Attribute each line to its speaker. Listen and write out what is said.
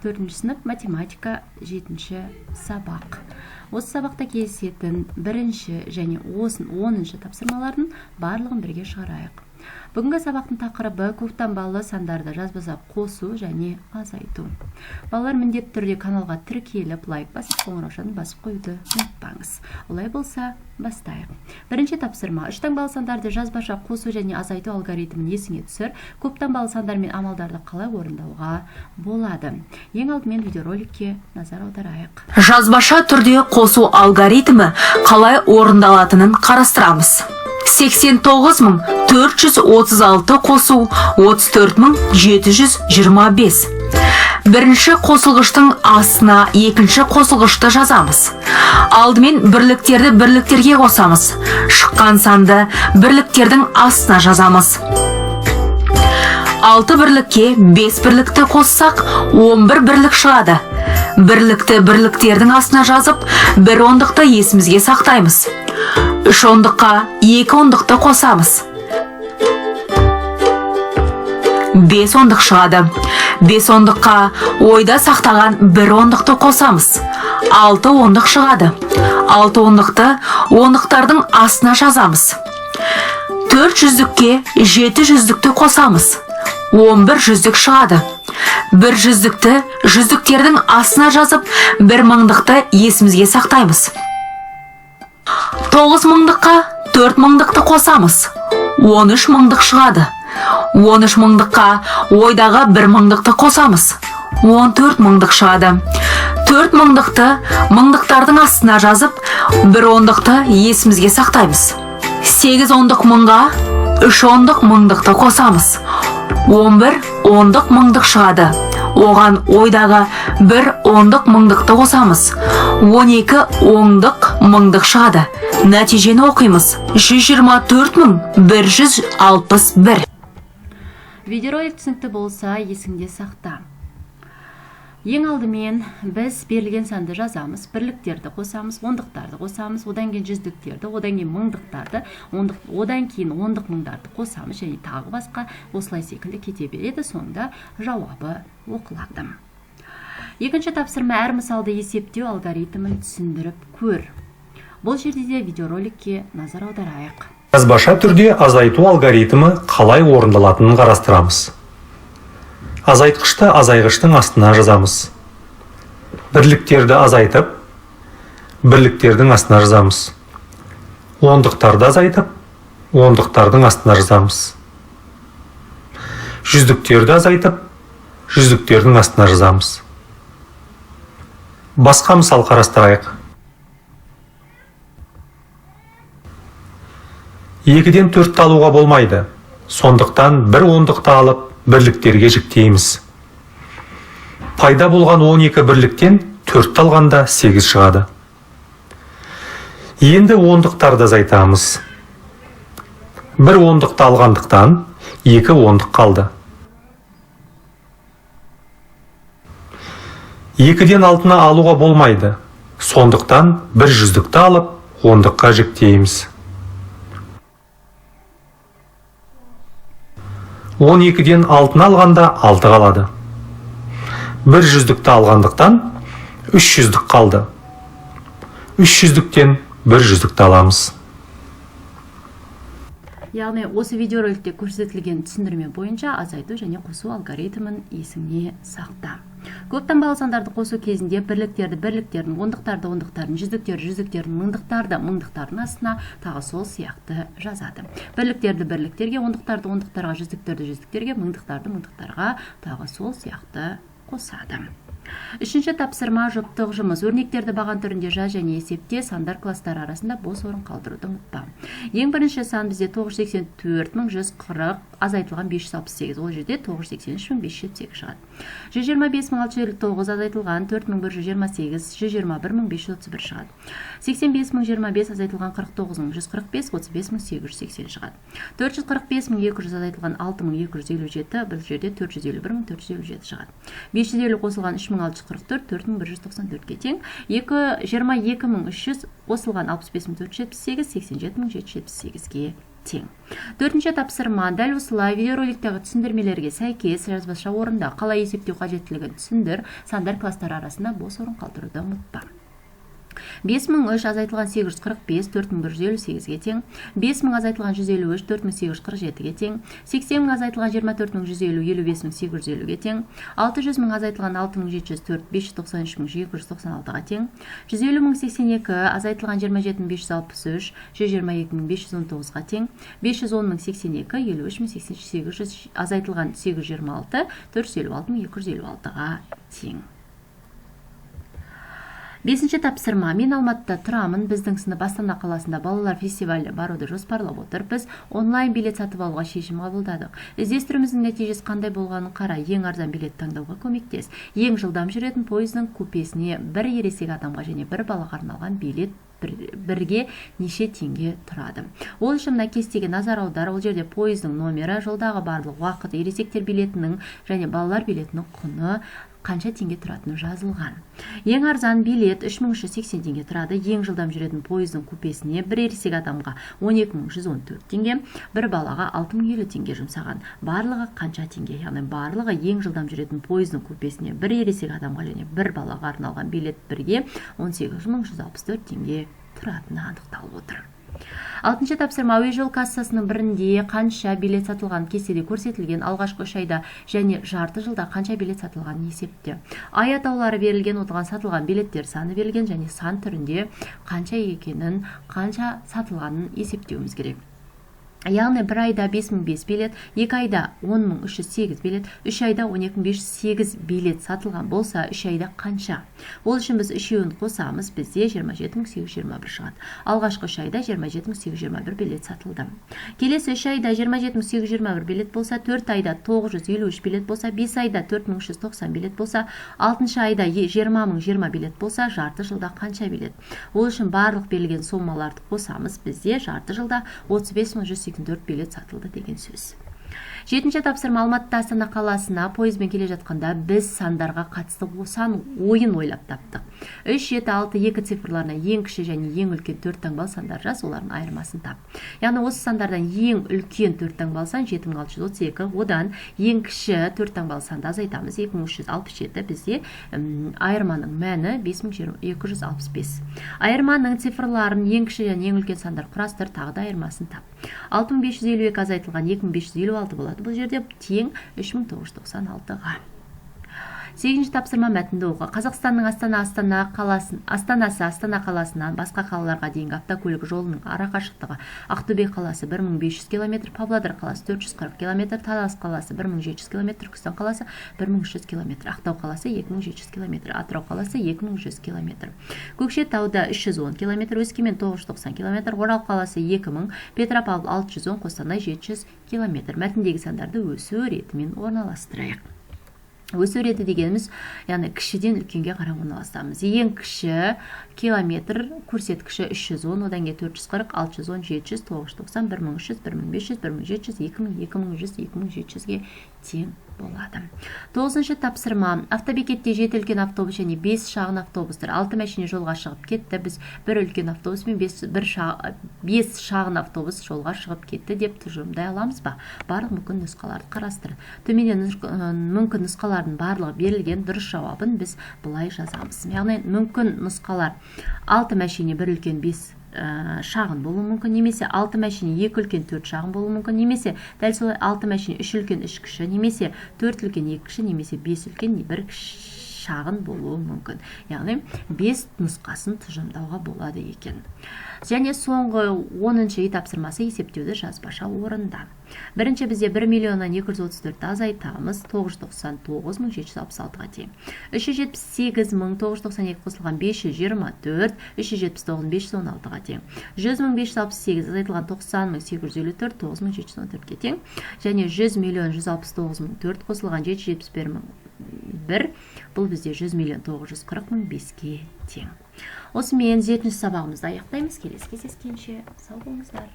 Speaker 1: 4 сынып математика 7 сабақ. Осы сабақта кездесетін 1 және 10 тапсырмалардың барлығын бірге шығарайық. Бүгінгі сабақтың тақырыбы көптанбалы сандарды жазбаша қосу және азайту. Балалар міндетті түрде каналға тіркеліп, лайк басып, қоңыраушаны басып қоюды ұмытпаңыз. Олай болса, бастайық. Бірінші тапсырма: 3 таңбалы сандарды жазбаша қосу және азайту алгоритмін есіңе түсір. Көптанбалы сандар мен амалдарды қалай орындауға болады? Ең алдымен видеороликке назар аударайық.
Speaker 2: Жазбаша түрде қосу алгоритмі қалай орындалатынын қарастырамыз. 89.436 қосу 34.725. Бірінші қосылғыштың астына екінші қосылғышты жазамыз. Алдымен бірліктерді бірліктерге қосамыз. Шыққан санды бірліктердің астына жазамыз. 6 бірлікке 5 бірлікті қоссақ 11 бірлік шығады. Бірлікті бірліктердің астына жазып, 1 ондықты есімізге сақтаймыз. 3 ондыққа 2 ондықты қосамыз. 5 ондық шығады. 5 ондыққа ойда сақтаған 1 ондықты қосамыз. 6 ондық шығады. 6 ондықты ондықтардың астына жазамыз. 4 жүздікке 7 жүздікті қосамыз. 11 жүздік шығады. 1 жүздікті жүздіктердің астына жазып, 1 мыңдықты есімізге сақтаймыз. 9 мыңдыққа 4 мыңдықты қосамыз. 13 мыңдық шығады. 13 мыңдыққа ойдағы 1 мыңдықты қосамыз. 14 мыңдық шығады. 4 мыңдықты мыңдықтардың астына жазып, 1 ондықты есімізге сақтаймыз. 8 ондық мыңға 3 ондық мыңдықты қосамыз. 11 ондық мыңдық шығады. Оған ойдағы 1 ондық мыңдықты қосамыз. 12 ондық мыңдық шығады. Нәтижені оқимыз. 124.161.
Speaker 1: Видеоролик түсінікті болса, есіңде сақта. Ең алдымен біз берілген санды жазамыз, бірліктерді қосамыз, ондықтарды қосамыз, одан кейін жүздіктерді, одан кейін мыңдықтарды, одан кейін ондық мыңдарды қосамыз және тағы басқа осылай секілді кете береді. Соңында жауабы оқылады. Екінші тапсырма: әр мысалды есептеу алгоритмін түсіндіріп көр. Бұл жерде де видеороликке назар аударайық.
Speaker 3: Жазбаша түрде азайту алгоритмі қалай орындалатынын қарастырамыз. Азайтқышты азайғыштың астына жазамыз. Бірліктерді азайтып, бірліктердің астына жазамыз. Ондықтарды азайтып, ондықтардың астына жазамыз. Жүздіктерді азайтып, жүздіктердің астына жазамыз. Басқа мысал қарастырайық. 2-ден 4-ті алуға болмайды. Сондықтан 1 ондықты алып, бірліктерге жіктейміз. Пайда болған 12 бірліктен 4-ті алғанда 8 шығады. Енді ондықтарды азайтамыз. 1 ондықты алғандықтан 2 ондық қалды. 2-ден 6-ны алуға болмайды. Сондықтан 1 жүздікті алып, ондыққа жіктейміз. 12-ден 6-ны алғанда 6 қалады. 1 жүздікті алғандықтан 3 жүздік қалды. 3 жүздіктен 1 жүздікті аламыз.
Speaker 1: Яғни осы видеороликте көрсетілген түсіндірме бойынша азайту және қосу алгоритмін есіңе сақта. Көптанбалы сандарды қосу кезінде бірліктерді бірліктердің, ондықтардың, жүздіктердің, мыңдықтардың астына тағы сол сияқты жазады. Бірліктерді бірліктерге, ондықтарға, жүздіктерге, мыңдықтарға тағы сол сияқты қосады. Үшінші тапсырма: жұптық жұмыс. Өрнектерді баған түрінде жаз және есепте, сандар кластары арасында бос орын қалдыруды ұмытпа. Ең бірінші сан бізде 984.140, азайтылған 568. Ол жерде 983.578 шығады. 125.659 азайтылған 4.128, 121.531 шығады. 85.025 азайтылған 49.145, 35.880 шығады. 445.200 азайтылған 6.257, бұл жерде 451.457 шығады. 550 қосылған 3644, 4194-ге тең. 22.300 қосылған 65478, 87778-ге тең. Төртінші тапсырма. Дәл осылай видеороликтегі түсіндірмелерге сәйкес жазбаша орында қалай есептеу қажеттілігін түсіндір. Сандар кластары арасында бос орын қалдыруды ұмытпа. 5003 азайтылған 845 4158-ге тең, 5000 азайтылған 153 4847-ге тең, 80000 азайтылған 24150 55850-ге тең, 600000 азайтылған 6704 593296-ға тең, 150082 азайтылған 27563 122519-ға тең, 510082 53088 азайтылған 826 456256-ға тең. Бесінші тапсырма. Мен Алматыда тұрамын. Біздің сынып Астана қаласында балалар фестивалі баруды жоспарлап отыр. Біз онлайн билет сатып алуға шешім қабылдадық. Іздестіруіміздің нәтижесі қандай болғанын қара. Ең арзан билет таңдауға көмектес. Ең жылдам жүретін пойыздың купесіне бір ересек адамға және бір балаға арналған билет бірге неше теңге тұрады. Ол үшін мына кестеге назар аудар. Ол жерде пойыздың номері, жолдағы барлық уақыт, ересектер билетінің және балалар билетінің құны қанша теңге тұратыны жазылған. Ең арзан билет 3380 теңге тұрады. Ең жылдам жүретін пойыздың купесіне бір ересек адамға 12114 теңге, бір балаға 6050 теңге жұмсаған. Барлығы қанша теңге? Яғни барлығы ең жылдам жүретін пойыздың купесіне бір ересек адамға және бір балаға арналған билет бірге 18164 теңге тұратыны анықталып отыр. Алтыншы тапсырма. Әуе жол кассасының бірінде қанша билет сатылған кестеде көрсетілген, алғашқы 3 айда және жарты жылда қанша билет сатылғанын есепте. Ай атаулары берілген, оған сатылған билеттер саны берілген және сан түрінде қанша екенін, қанша сатылғанын есептеуіміз керек. Яғни бір айда 5005 билет, 2 айда 10308 билет, 3 айда 12508 билет сатылған болса, 3 айда қанша? Ол үшін біз үшеуін қосамыз, бізде 27821 шығады. Алғашқы 3 айда 27821 билет сатылды. Келесі 3 айда 27821 билет болса, 4 айда 953 билет болса, 5 айда 4390 билет болса, 6 айда 20020 билет болса, жарты жылда қанша билет? Ол үшін барлық берілген сомаларды қосамыз, бізде жарты жылда 35184 билет сатылды деген сөз. Жетінші тапсырма. Алматыда Астана қаласына пойызбен келе жатқанда біз сандарға қатысты сан ойын ойлап таптық. 3, 7, 6, 2 цифрларына ең кіші және ең үлкен 4 таңбалы сандар жаз, олардың айырмасын тап. Яғни осы сандардан ең үлкен 4 таңбалы сан 7632, одан ең кіші 4 таңбалы санды азайтамыз 2367, бізде айырманың мәні 5265. Айырманың цифрларын ең кіші және ең үлкен сандар құрастыр, тағы да айырмасын тап. 6552 азайтылған 2556 болады. Бұл жерде тең 3996-ға. 8-ші тапсырма мәтінді оқы. Қазақстанның Астанасы Астана қаласынан басқа қалаларға дейінгі автокөлік жолының арақашықтығы: Ақтөбе қаласы 1500 км, Павлодар қаласы 440 км, Талас қаласы 1700 км, Түркістан қаласы 1300 км, Ақтау қаласы 2700 км, Атырау қаласы 2100 км, Көкшетауда 310 км, Өскемен 990 км, Орал қаласы 2000, Петропавл 610, Қостанай 700 км. Мәтіндегі сандарды өсу ретімен орналастырайық. Өсу реті дегеніміз, яғни кішіден үлкенге қарай орналастырамыз. Ең кіші километр көрсеткіші 310, одан кейін 440, 610, 700, 990, 1300, 1500, 1700, 2000, 2100, 2700-ге тең болады. 9-ші тапсырма. Автобекетте 7 үлкен автобус және 5 шағын автобустар 6 мәшине жолға шығып кетті. Біз бір үлкен автобус пен 5 шағын автобус жолға шығып кетті деп тұжырымдай аламыз ба? Барлық мүмкін нұсқаларды қарастыр. Төменнен мүмкін нұсқалардың барлығы берілген, дұрыс жауабын біз былай жазамыз. Яғни мүмкін нұсқалар 6 мәшине бір үлкен 5 шағын болуы мүмкін, немесе 6 мәшине 2 үлкен 4 шағын болуы мүмкін, немесе дәл солай 6 мәшине 3 үлкен 3 кіші, немесе 4 үлкен 2 кіші, немесе 5 үлкен 1 шағын болуы мүмкін. Яғни 5 нұсқасын тұжырымдауға болады екен. Және соңғы 10-ші тапсырмасы есептеуді жазбаша орында. Бірінші бізде 1.234 азайтамыз 999766-ға тең. 378.992 қосылған 524, 379.516-ға тең. 100.568 азайтылған 90.854, 9714-ге тең. Және 100.169.004 қосылған 771.001, бұл бізде 100.940.005-ге тең. Осымен 7-ші сабағымызды аяқтаймыз. Келесі кездескенше сау болыңыздар.